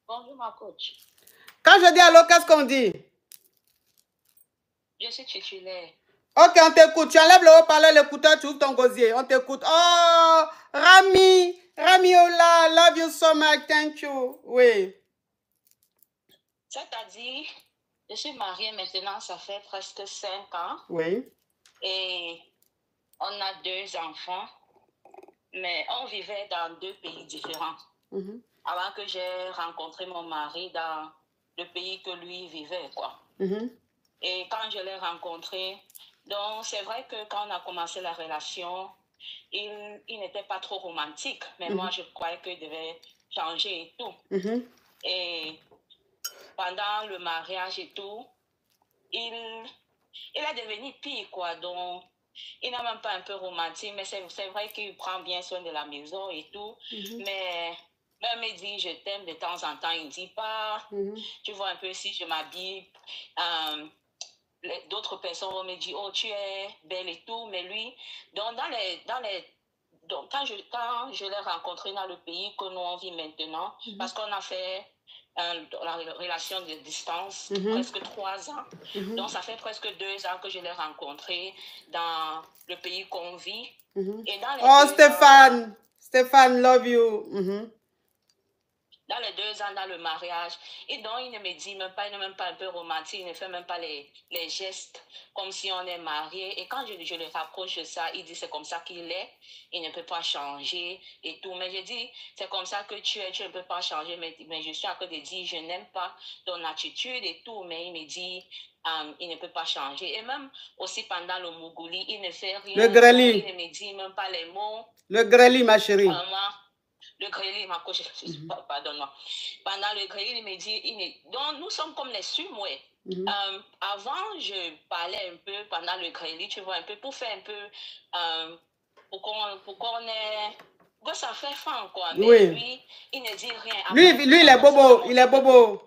Bonjour, ma coach. Quand je dis allô, qu'est-ce qu'on dit? Je suis titulaire. Ok, on t'écoute. Tu enlèves le haut-parleur, l'écouteur, tu ouvres ton gosier. On t'écoute. Oh, Rami. Rami Ola, love you so much. Thank you. Oui. C'est-à-dire, je suis mariée maintenant, ça fait presque 5 ans. Oui. Et on a 2 enfants. Mais on vivait dans 2 pays différents. Avant que j'ai rencontré mon mari dans le pays que lui vivait, quoi. Et quand je l'ai rencontré, donc c'est vrai que quand on a commencé la relation, il n'était pas trop romantique, mais moi je croyais qu'il devait changer et tout. Et pendant le mariage et tout, il est devenu pire, quoi. Donc, il n'est même pas un peu romantique, mais c'est vrai qu'il prend bien soin de la maison et tout. Mais même il dit je t'aime de temps en temps, il ne dit pas. Tu vois un peu si je m'habille. D'autres personnes vont me dire oh tu es belle et tout, mais lui donc donc quand je l'ai rencontré dans le pays que nous on vit maintenant, parce qu'on a fait la relation de distance presque 3 ans, donc ça fait presque 2 ans que je l'ai rencontré dans le pays qu'on vit. Et dans les Stéphane, Stéphane, love you. Dans les 2 ans dans le mariage. Et donc, il ne me dit même pas, il n'est même pas un peu romantique, il ne fait même pas les gestes comme si on est marié. Et quand je le rapproche de ça, il dit c'est comme ça qu'il est, il ne peut pas changer et tout. Mais je dis, c'est comme ça que tu es, tu ne peux pas changer. Mais je suis à côté de dire, je n'aime pas ton attitude et tout. Mais il me dit, il ne peut pas changer. Et même aussi pendant le Mougouli, il ne fait rien. Le greli. Il ne me dit même pas les mots. Le greli, ma chérie. Le grêlé, ma coach, pardonne-moi. Pendant le grêlé, il me dit, donc nous sommes comme les sumouets. Avant, je parlais un peu pendant le grêlé, tu vois, un peu pour faire un peu, pour qu'on ait, que ça fait faim, quoi. Mais oui. Lui, il ne dit rien. Lui, il est bobo, il est bobo.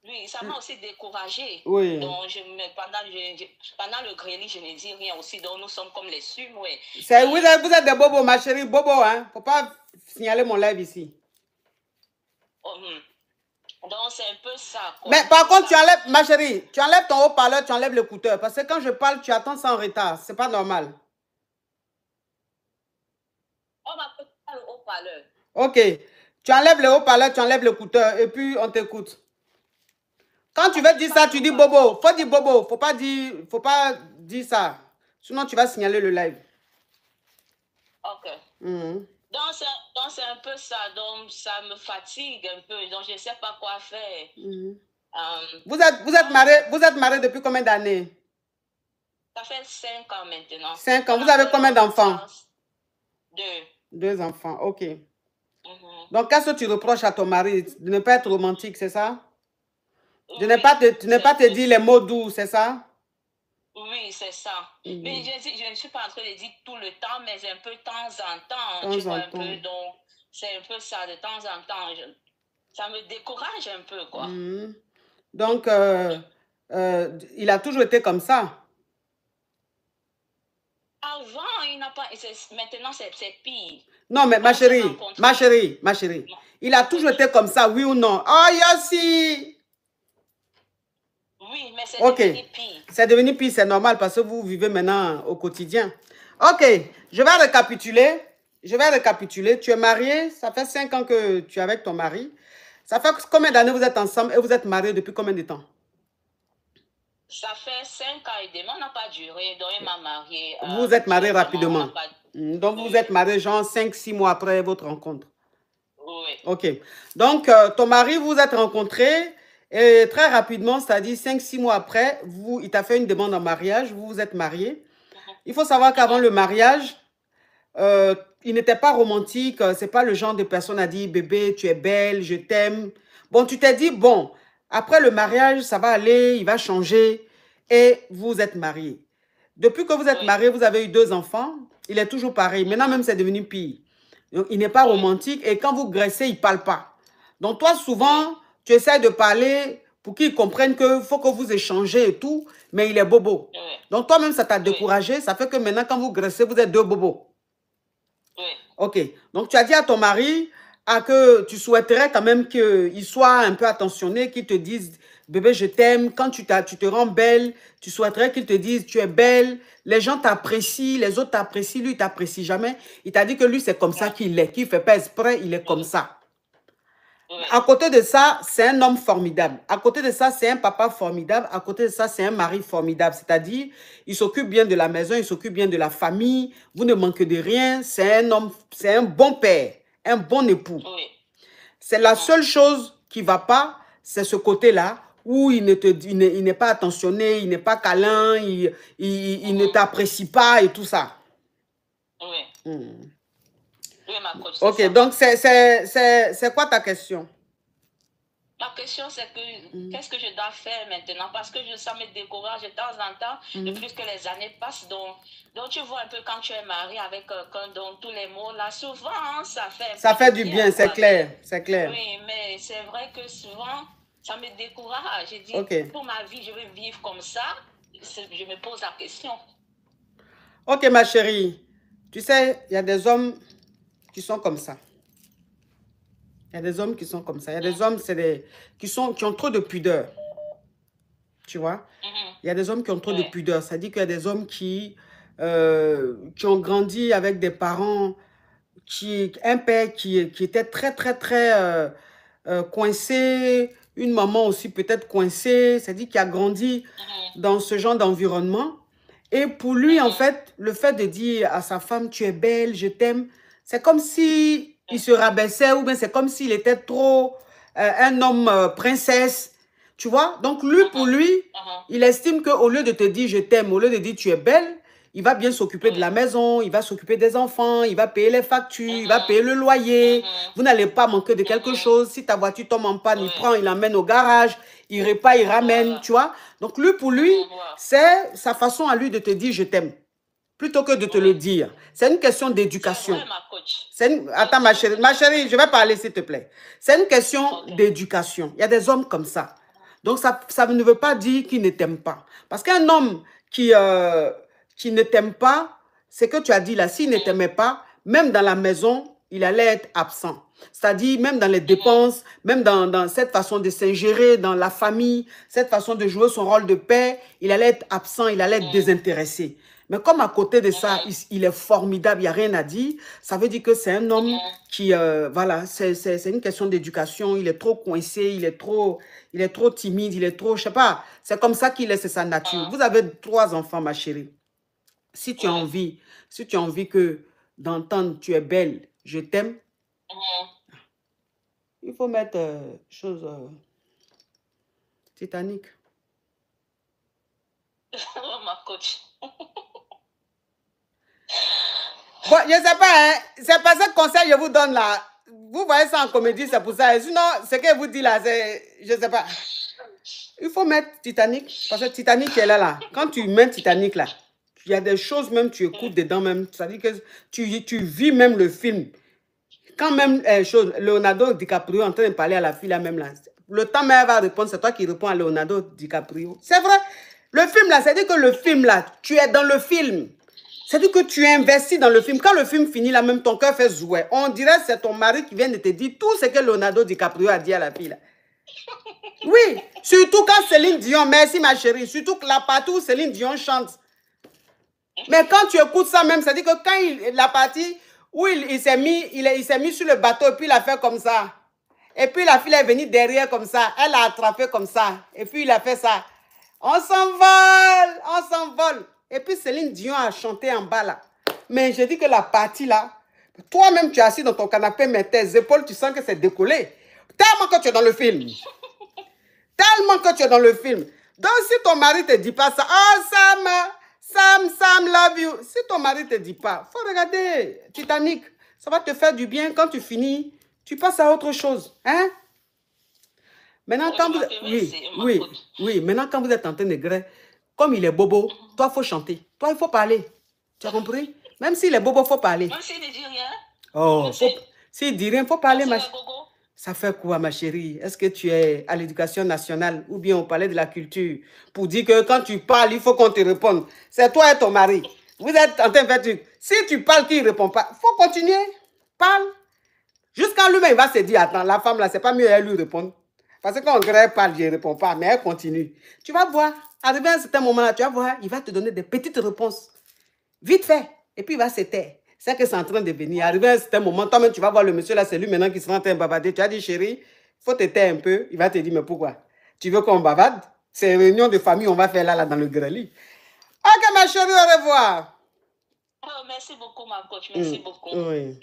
Oui, ça m'a aussi découragée. Oui. Donc, pendant le grêlé, je ne dis rien aussi. Donc, nous sommes comme les sumouets. Vous êtes des bobos, ma chérie. Bobo, hein. Faut pas signaler mon live ici. Donc, c'est un peu ça, quoi. Mais par contre, tu enlèves, ma chérie, tu enlèves ton haut-parleur, tu enlèves l'écouteur. Parce que quand je parle, tu attends ça en retard. C'est pas normal. On va peut-être le haut-parleur. Ok. Tu enlèves le haut-parleur, tu enlèves l'écouteur et puis on t'écoute. Quand tu veux dire ça, tu dis bobo. Faut dire bobo. Faut pas dire ça. Sinon, tu vas signaler le live. Ok. Donc, c'est un peu ça. Donc, ça me fatigue un peu. Donc, je ne sais pas quoi faire. Vous êtes mariés depuis combien d'années? Ça fait 5 ans maintenant. 5 ans. Vous avez combien d'enfants? 2. 2 enfants, ok. Donc, qu'est-ce que tu reproches à ton mari? De ne pas être romantique, c'est ça? De ne pas te dire les mots doux, c'est ça? Oui, c'est ça. Mais je ne suis pas en train de dire tout le temps, mais un peu de temps en temps. Tu vois un peu, donc c'est un peu ça, de temps en temps. Ça me décourage un peu, quoi. Donc, il a toujours été comme ça? Avant, il n'a pas... Maintenant, c'est pire. Non, mais ma chérie. Il a toujours été comme ça, oui ou non? Oh, Yossi! Oui, mais c'est devenu pire. C'est devenu pire, c'est normal parce que vous vivez maintenant au quotidien. Ok, je vais récapituler. Tu es marié, ça fait 5 ans que tu es avec ton mari. Ça fait combien d'années vous êtes ensemble et vous êtes mariés depuis combien de temps? Ça fait 5 ans et demi, on n'a pas duré, donc il m'a marié. Vous êtes mariés rapidement. Donc vous êtes mariés genre 5-6 mois après votre rencontre. Oui. Ok, donc ton mari, vous êtes rencontrés. Et très rapidement, c'est-à-dire 5-6 mois après, il t'a fait une demande en mariage, vous vous êtes mariés. Il faut savoir qu'avant le mariage, il n'était pas romantique, c'est pas le genre de personne à dire « bébé, tu es belle, je t'aime ». Bon, tu t'es dit, bon, après le mariage, ça va aller, il va changer et vous êtes mariés. Depuis que vous êtes mariés, vous avez eu 2 enfants, il est toujours pareil. Maintenant même, c'est devenu pire. Donc, il n'est pas romantique et quand vous graissez, il ne parle pas. Donc toi, souvent... Tu essaies de parler pour qu'ils comprennent qu'il faut que vous échangez et tout, mais il est bobo. Donc toi-même, ça t'a découragé. Ça fait que maintenant, quand vous graissez, vous êtes 2 bobos. Ok. Donc tu as dit à ton mari, que tu souhaiterais quand même qu'il soit un peu attentionné, qu'il te dise, bébé, je t'aime. Quand tu te rends belle, tu souhaiterais qu'il te dise, tu es belle. Les gens t'apprécient, les autres t'apprécient, lui, il t'apprécie jamais. Il t'a dit que lui, c'est comme ça qu'il est, qu'il ne fait pas exprès, il est comme ça. À côté de ça, c'est un homme formidable. À côté de ça, c'est un papa formidable. À côté de ça, c'est un mari formidable. C'est-à-dire, il s'occupe bien de la maison, il s'occupe bien de la famille. Vous ne manquez de rien. C'est un homme, c'est un bon père, un bon époux. C'est la seule chose qui ne va pas, c'est ce côté-là où il n'est pas attentionné, il n'est pas câlin, il ne t'apprécie pas et tout ça. Oui. Oui, ma coach, ok, ça. Donc c'est quoi ta question? Ma question, c'est que qu'est-ce que je dois faire maintenant? Parce que ça me décourage de temps en temps, de plus que les années passent. Donc tu vois un peu quand tu es marié avec quelqu'un dont tous les mots, là, souvent, ça fait... Ça fait du bien, c'est clair, c'est clair. Oui, mais c'est vrai que souvent, ça me décourage. Je dis, pour ma vie, je veux vivre comme ça. Je me pose la question. Ok, ma chérie. Tu sais, il y a des hommes qui sont comme ça. Il y a des hommes qui sont comme ça. Il y a des hommes qui ont trop de pudeur. Tu vois? Il y a des hommes qui ont trop de pudeur. Ça dit qu'il y a des hommes qui ont grandi avec des parents, un père qui était très, très, très coincé, une maman aussi peut-être coincée. Ça dit qu'il a grandi dans ce genre d'environnement. Et pour lui, en fait, le fait de dire à sa femme, tu es belle, je t'aime, c'est comme si il se rabaissait ou bien c'est comme s'il était trop un homme princesse, tu vois. Donc, lui, pour lui, il estime qu'au lieu de te dire je t'aime, au lieu de dire tu es belle, il va bien s'occuper de la maison, il va s'occuper des enfants, il va payer les factures, il va payer le loyer. Vous n'allez pas manquer de quelque chose. Si ta voiture tombe en panne, il prend, il l'emmène au garage, il répare, il ramène, tu vois. Donc, lui, pour lui, c'est sa façon à lui de te dire je t'aime. Plutôt que de te le dire. C'est une question d'éducation. Attends, ma chérie, je vais parler, s'il te plaît. C'est une question d'éducation. Il y a des hommes comme ça. Donc, ça ne veut pas dire qu'il ne t'aime pas. Parce qu'un homme qui ne t'aime pas, c'est que tu as dit là, s'il ne t'aimait pas, même dans la maison, il allait être absent. C'est-à-dire, même dans les dépenses, même dans cette façon de s'ingérer dans la famille, cette façon de jouer son rôle de père, il allait être absent, il allait être désintéressé. Mais comme à côté de ça, il est formidable, il n'y a rien à dire, ça veut dire que c'est un homme qui, voilà, c'est une question d'éducation, il est trop coincé, il est trop timide, il est trop, je sais pas, c'est comme ça qu'il est, c'est sa nature. Vous avez 3 enfants, ma chérie. Si tu as envie d'entendre tu es belle, je t'aime, il faut mettre chose Titanic. Oh, ma coach. Bon, je ne sais pas, hein, c'est pas ce conseil que je vous donne là. Vous voyez ça en comédie, c'est pour ça. Sinon, ce que je vous dis là, c'est, je ne sais pas. Il faut mettre Titanic, parce que Titanic est là. Quand tu mets Titanic là, il y a des choses même, tu écoutes dedans même. C'est-à-dire que tu vis même le film. Quand même, Leonardo DiCaprio est en train de parler à la fille là même là. Le temps même elle va répondre, c'est toi qui réponds à Leonardo DiCaprio. C'est vrai. Le film là, c'est-à-dire que le film là, tu es dans le film. C'est-à-dire que tu es investi dans le film. Quand le film finit là, même ton cœur fait jouer. On dirait que c'est ton mari qui vient de te dire tout ce que Leonardo DiCaprio a dit à la fille là. Oui, surtout quand Céline Dion, merci ma chérie, surtout que la partie où Céline Dion chante. Mais quand tu écoutes ça même, c'est-à-dire que quand la partie où il s'est mis sur le bateau et puis il a fait comme ça. Et puis la fille est venue derrière comme ça. Elle a attrapé comme ça. Et puis il a fait ça. On s'envole, on s'envole. Et puis Céline Dion a chanté en bas là. Mais je dis que la partie là, toi-même tu es assis dans ton canapé, mais tes épaules, tu sens que c'est décollé. Tellement que tu es dans le film. Tellement que tu es dans le film. Donc si ton mari ne te dit pas ça, oh Sam, love you. Si ton mari ne te dit pas, il faut regarder Titanic. Ça va te faire du bien. Quand tu finis, tu passes à autre chose. Hein? Maintenant, quand vous... Oui. Maintenant, quand vous êtes en train de gré, comme il est bobo, toi, il faut chanter. Toi, il faut parler. Tu as compris? Même s'il est bobo, il faut parler. Même s'il ne dit rien. Oh, s'il ne dit rien, il faut parler. Ça fait quoi, ma chérie? Est-ce que tu es à l'éducation nationale ou bien au palais de la culture pour dire que quand tu parles, il faut qu'on te réponde? C'est toi et ton mari. Vous êtes en train de faire truc. Si tu parles, qu'il ne répond pas, il faut continuer. Parle. Jusqu'à lui-même, il va se dire, attends, la femme là, c'est pas mieux elle lui répondre. Parce que quand on ne pas, je ne réponds pas, mais elle continue. Tu vas voir, arrivé à un certain moment là, tu vas voir, il va te donner des petites réponses. Vite fait. Et puis il va se taire. C'est que c'est en train de venir. Arrivé à un certain moment, toi-même, tu vas voir le monsieur là, c'est lui maintenant qui se rend en train de bavarder. Tu as dit, chérie, il faut te taire un peu. Il va te dire, mais pourquoi? Tu veux qu'on bavarde? C'est une réunion de famille, on va faire là dans le grenier. Ok, ma chérie, au revoir. Oh, merci beaucoup, ma coach. Merci beaucoup. Oui.